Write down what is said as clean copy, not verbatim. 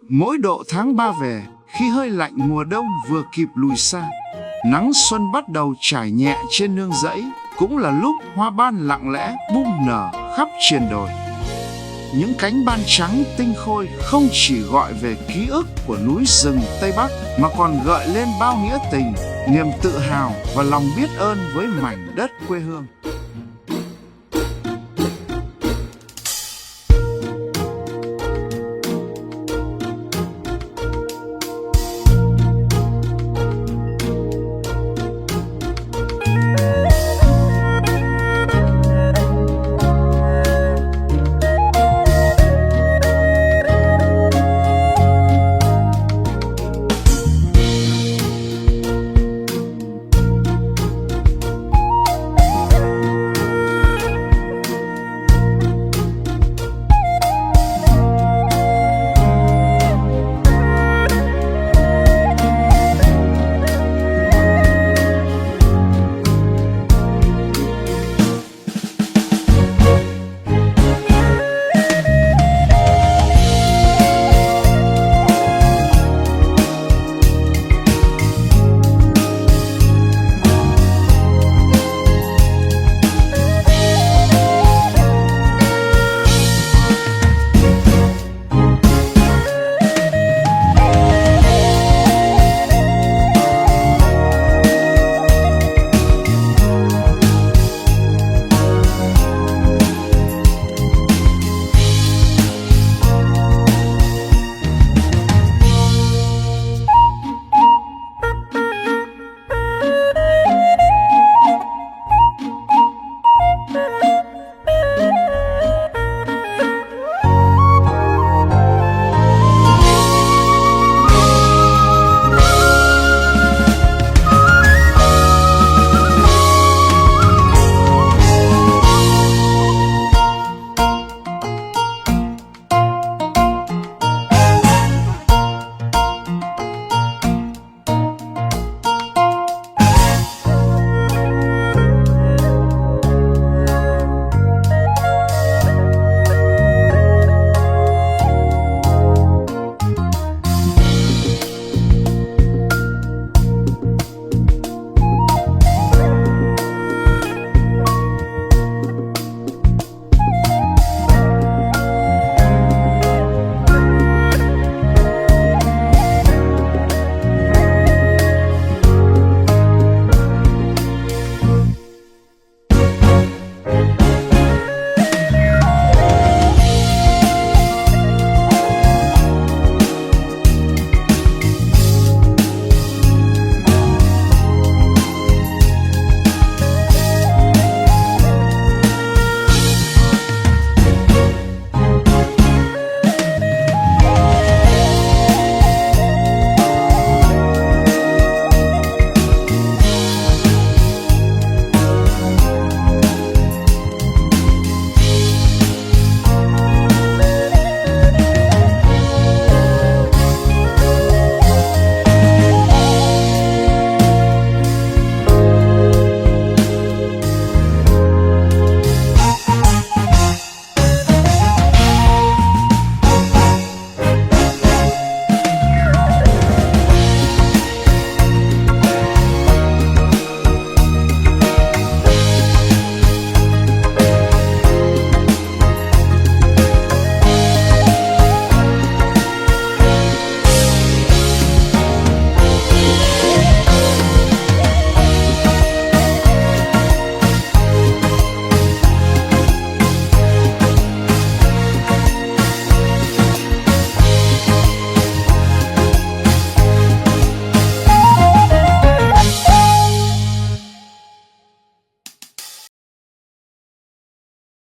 Mỗi độ tháng 3 về, khi hơi lạnh mùa đông vừa kịp lùi xa, nắng xuân bắt đầu trải nhẹ trên nương rẫy, cũng là lúc hoa ban lặng lẽ bung nở khắp triền đồi. Những cánh ban trắng tinh khôi không chỉ gọi về ký ức của núi rừng Tây Bắc mà còn gợi lên bao nghĩa tình, niềm tự hào và lòng biết ơn với mảnh đất quê hương.